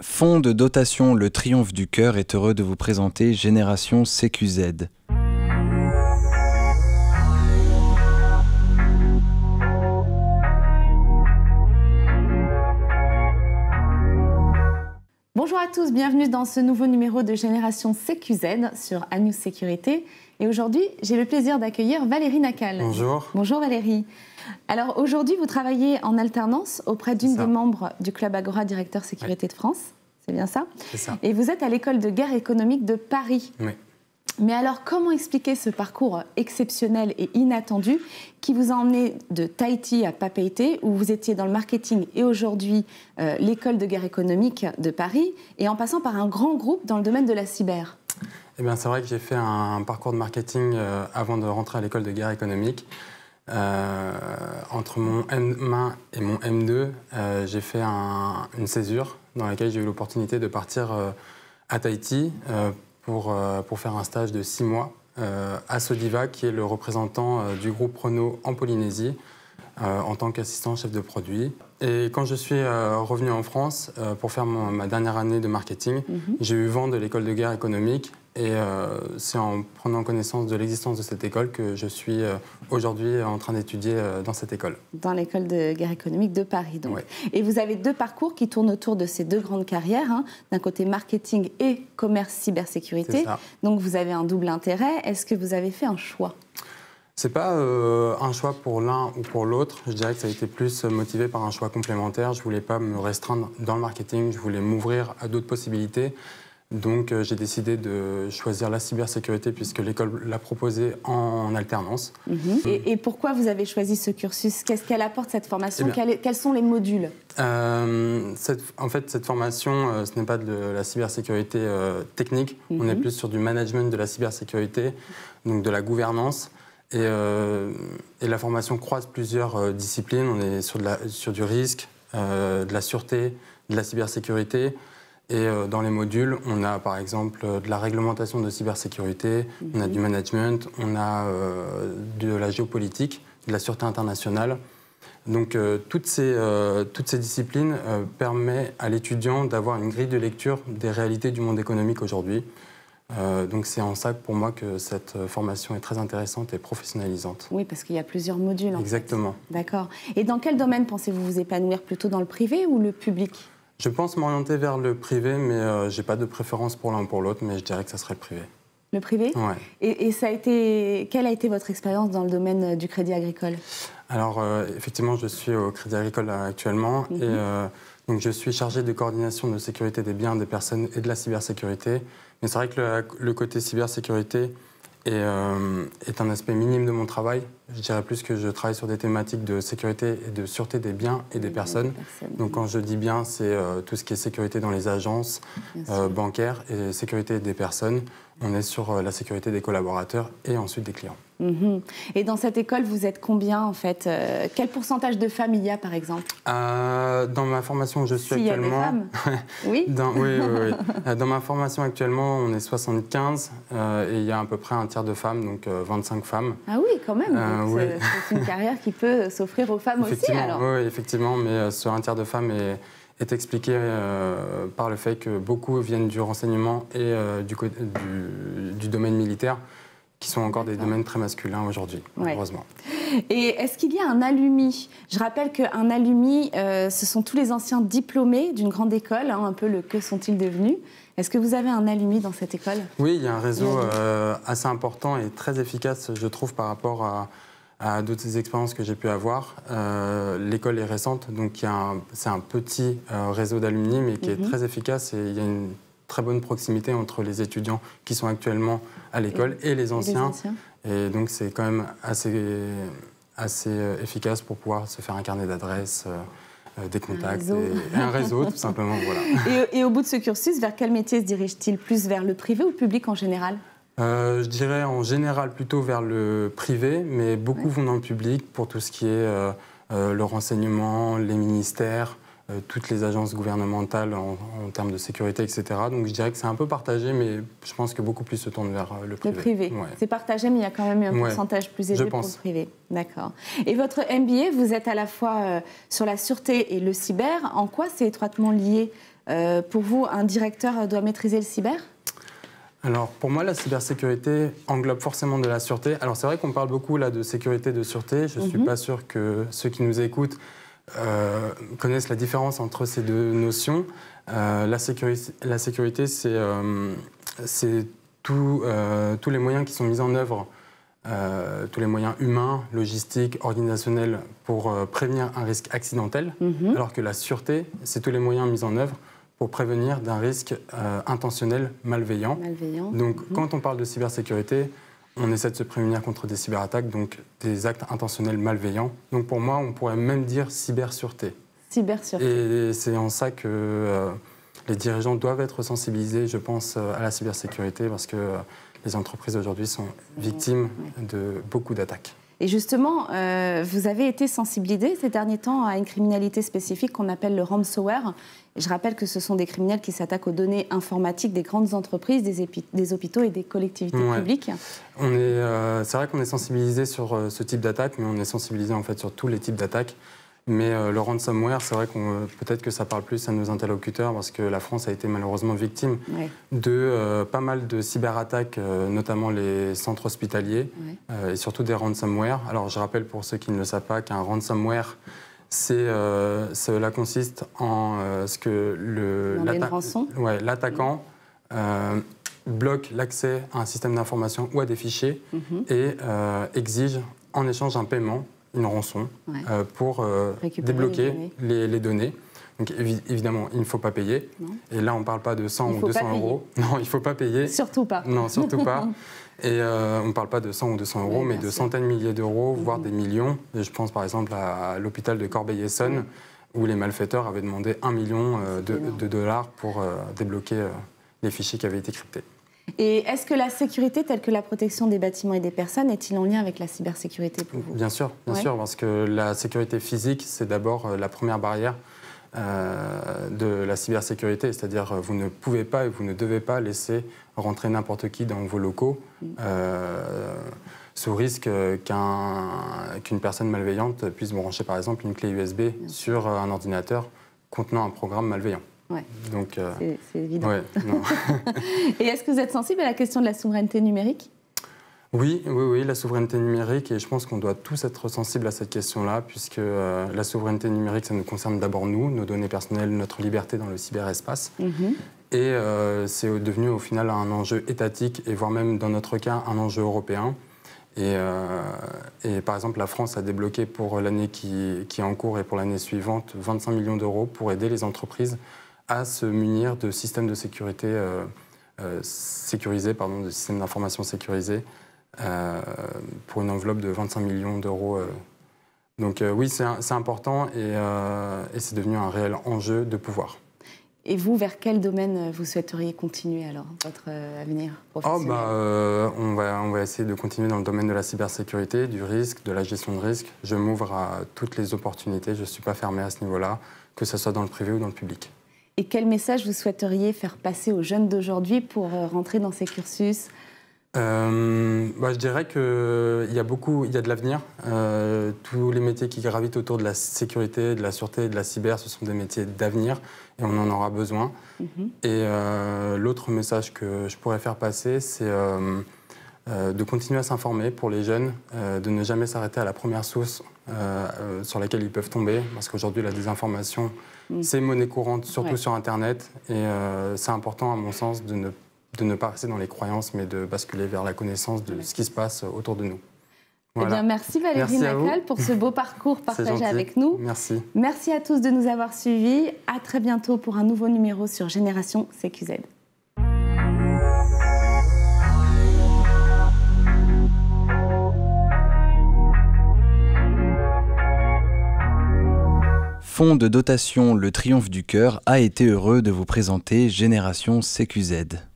Fonds de dotation Le Triomphe du Cœur est heureux de vous présenter Génération CQZ. Bonjour à tous, bienvenue dans ce nouveau numéro de Génération CQZ sur Anews Sécurité. Et aujourd'hui, j'ai le plaisir d'accueillir Valérie Nacal. Bonjour. Bonjour Valérie. Alors aujourd'hui, vous travaillez en alternance auprès d'une des membres du Club Agora Directeur Sécurité de France. C'est bien ça? C'est ça. Et vous êtes à l'école de guerre économique de Paris. Oui. Mais alors, comment expliquer ce parcours exceptionnel et inattendu qui vous a emmené de Tahiti à Papeete, où vous étiez dans le marketing, et aujourd'hui l'école de guerre économique de Paris, et en passant par un grand groupe dans le domaine de la cyber? Eh bien, c'est vrai que j'ai fait un parcours de marketing avant de rentrer à l'école de guerre économique. Entre mon M1 et mon M2, j'ai fait une césure dans laquelle j'ai eu l'opportunité de partir à Tahiti pour faire un stage de 6 mois à Sodiva, qui est le représentant du groupe Renault en Polynésie, en tant qu'assistant chef de produit. Et quand je suis revenu en France pour faire ma dernière année de marketing, j'ai eu vent de l'école de guerre économique. Et c'est en prenant connaissance de l'existence de cette école que je suis aujourd'hui en train d'étudier dans cette école. Dans l'école de guerre économique de Paris, donc. Ouais. Et vous avez deux parcours qui tournent autour de ces deux grandes carrières, hein, d'un côté marketing et commerce cybersécurité. Donc vous avez un double intérêt. Est-ce que vous avez fait un choix? C'est pas un choix pour l'un ou pour l'autre. Je dirais que ça a été plus motivé par un choix complémentaire. Je voulais pas me restreindre dans le marketing. Je voulais m'ouvrir à d'autres possibilités. Donc j'ai décidé de choisir la cybersécurité puisque l'école l'a proposé en alternance. Et pourquoi vous avez choisi ce cursus? Qu'est-ce qu'elle apporte, cette formation? Quels sont les modules? En fait, cette formation, ce n'est pas de la cybersécurité technique. On est plus sur du management de la cybersécurité, donc de la gouvernance. Et la formation croise plusieurs disciplines. On est sur du risque, de la sûreté, de la cybersécurité. Et dans les modules, on a par exemple de la réglementation de cybersécurité, on a du management, on a de la géopolitique, de la sûreté internationale. Donc toutes ces disciplines permettent à l'étudiant d'avoir une grille de lecture des réalités du monde économique aujourd'hui. Donc c'est en ça pour moi que cette formation est très intéressante et professionnalisante. Oui, parce qu'il y a plusieurs modules. Exactement. D'accord. Et dans quel domaine pensez-vous vous épanouir, plutôt dans le privé ou le public? Je pense m'orienter vers le privé, mais je n'ai pas de préférence pour l'un ou pour l'autre, mais je dirais que ça serait le privé. Le privé? Ouais. Et quelle a été votre expérience dans le domaine du Crédit Agricole? Alors, effectivement, je suis au Crédit Agricole actuellement, et donc je suis chargé de coordination de sécurité des biens, des personnes et de la cybersécurité. Mais c'est vrai que le côté cybersécurité est un aspect minime de mon travail. Je dirais plus que je travaille sur des thématiques de sécurité et de sûreté des biens et des personnes. Donc quand je dis bien, c'est tout ce qui est sécurité dans les agences bancaires et sécurité des personnes. On est sur la sécurité des collaborateurs et ensuite des clients. Et dans cette école, vous êtes combien en fait? Quel pourcentage de femmes il y a par exemple? Dans ma formation où je suis actuellement... Il y a des femmes? Oui. Oui. Dans ma formation actuellement, on est 75 et il y a à peu près un tiers de femmes, donc 25 femmes. Ah oui, quand même. Oui. C'est une carrière qui peut s'offrir aux femmes aussi alors. Oui, effectivement, mais ce un tiers de femmes est expliqué par le fait que beaucoup viennent du renseignement et du domaine militaire, qui sont encore des domaines très masculins aujourd'hui, malheureusement. Et est-ce qu'il y a un alumni? Je rappelle qu'un alumni, ce sont tous les anciens diplômés d'une grande école, hein, un peu le que sont-ils devenus. Est-ce que vous avez un alumni dans cette école? Oui, il y a un réseau assez important et très efficace, je trouve, par rapport à d'autres expériences que j'ai pu avoir. L'école est récente, donc c'est un petit réseau d'alumni, mais qui est très efficace, et il y a une très bonne proximité entre les étudiants qui sont actuellement à l'école et les anciens. Et donc c'est quand même assez efficace pour pouvoir se faire un carnet d'adresses, des contacts, un réseau tout simplement. Voilà. Et au bout de ce cursus, vers quel métier se dirige-t-il? Plus vers le privé ou le public en général? Je dirais en général plutôt vers le privé, mais beaucoup vont dans le public pour tout ce qui est le renseignement, les ministères, toutes les agences gouvernementales en termes de sécurité, etc. Donc je dirais que c'est un peu partagé, mais je pense que beaucoup plus se tournent vers le privé. Le privé, c'est partagé, mais il y a quand même un pourcentage plus élevé pour le privé. D'accord. Et votre MBA, vous êtes à la fois sur la sûreté et le cyber. En quoi c'est étroitement lié Pour vous, un directeur doit maîtriser le cyber ? Alors, pour moi, la cybersécurité englobe forcément de la sûreté. Alors, c'est vrai qu'on parle beaucoup là de sécurité, de sûreté. Je ne suis pas sûr que ceux qui nous écoutent connaissent la différence entre ces deux notions. La sécurité, c'est tous les moyens qui sont mis en œuvre, tous les moyens humains, logistiques, organisationnels pour prévenir un risque accidentel, alors que la sûreté, c'est tous les moyens mis en œuvre pour prévenir d'un risque intentionnel malveillant. Donc, quand on parle de cybersécurité, on essaie de se prémunir contre des cyberattaques, donc des actes intentionnels malveillants. Donc, pour moi, on pourrait même dire cybersureté. Et c'est en ça que les dirigeants doivent être sensibilisés, je pense, à la cybersécurité, parce que les entreprises aujourd'hui sont victimes de beaucoup d'attaques. Et justement, vous avez été sensibilisé ces derniers temps à une criminalité spécifique qu'on appelle le ransomware. Et je rappelle que ce sont des criminels qui s'attaquent aux données informatiques des grandes entreprises, des hôpitaux et des collectivités publiques. C'est vrai qu'on est sensibilisé sur ce type d'attaque, mais on est sensibilisé en fait sur tous les types d'attaques. Mais le ransomware, c'est vrai qu'on peut-être que ça parle plus à nos interlocuteurs parce que la France a été malheureusement victime de pas mal de cyberattaques, notamment les centres hospitaliers et surtout des ransomware. Alors je rappelle pour ceux qui ne le savent pas qu'un ransomware, cela consiste en ce que l'attaquant bloque l'accès à un système d'information ou à des fichiers et exige en échange un paiement, une rançon, pour débloquer les données. Donc évidemment, il ne faut pas payer. Et là, on ne parle pas de 100 ou 200 euros. Non, il ne faut pas payer. Surtout pas. Non, surtout pas. Et on ne parle pas de 100 ou 200 euros, mais de centaines de milliers d'euros, voire des millions. Et je pense par exemple à l'hôpital de Corbeil-Essonnes, où les malfaiteurs avaient demandé 1 million de dollars pour débloquer les fichiers qui avaient été cryptés. Et est-ce que la sécurité, telle que la protection des bâtiments et des personnes, est-il en lien avec la cybersécurité pour vous ? Bien sûr, parce que la sécurité physique, c'est d'abord la première barrière de la cybersécurité, c'est-à-dire vous ne pouvez pas et vous ne devez pas laisser rentrer n'importe qui dans vos locaux sous risque qu'une personne malveillante puisse brancher par exemple une clé USB sur un ordinateur contenant un programme malveillant. Donc, c'est évident. Et est-ce que vous êtes sensible à la question de la souveraineté numérique ? Oui, la souveraineté numérique, et je pense qu'on doit tous être sensibles à cette question-là, puisque la souveraineté numérique, ça nous concerne d'abord nous, nos données personnelles, notre liberté dans le cyberespace. Et c'est devenu au final un enjeu étatique, et voire même dans notre cas, un enjeu européen. Et par exemple, la France a débloqué pour l'année qui est en cours et pour l'année suivante 25 millions d'euros pour aider les entreprises à se munir de systèmes de sécurité sécurisés, de systèmes d'information sécurisés, pour une enveloppe de 25 millions d'euros. Donc oui, c'est important et c'est devenu un réel enjeu de pouvoir. Et vous, vers quel domaine vous souhaiteriez continuer alors, votre avenir professionnel ? On va essayer de continuer dans le domaine de la cybersécurité, du risque, de la gestion de risque. Je m'ouvre à toutes les opportunités, je ne suis pas fermé à ce niveau-là, que ce soit dans le privé ou dans le public. Et quel message vous souhaiteriez faire passer aux jeunes d'aujourd'hui pour rentrer dans ces cursus ? Je dirais qu'il y a de l'avenir. Tous les métiers qui gravitent autour de la sécurité, de la sûreté, de la cyber, ce sont des métiers d'avenir et on en aura besoin. Et l'autre message que je pourrais faire passer, c'est de continuer à s'informer pour les jeunes, de ne jamais s'arrêter à la première source sur laquelle ils peuvent tomber, parce qu'aujourd'hui la désinformation, c'est monnaie courante, surtout sur Internet, et c'est important à mon sens de ne pas rester dans les croyances, mais de basculer vers la connaissance de ce qui se passe autour de nous. Voilà. Eh bien, merci Valérie Macal pour ce beau parcours partagé avec nous. Merci. Merci à tous de nous avoir suivis. À très bientôt pour un nouveau numéro sur Génération CQZ. Fonds de dotation Le Triomphe du Cœur a été heureux de vous présenter Génération CQZ.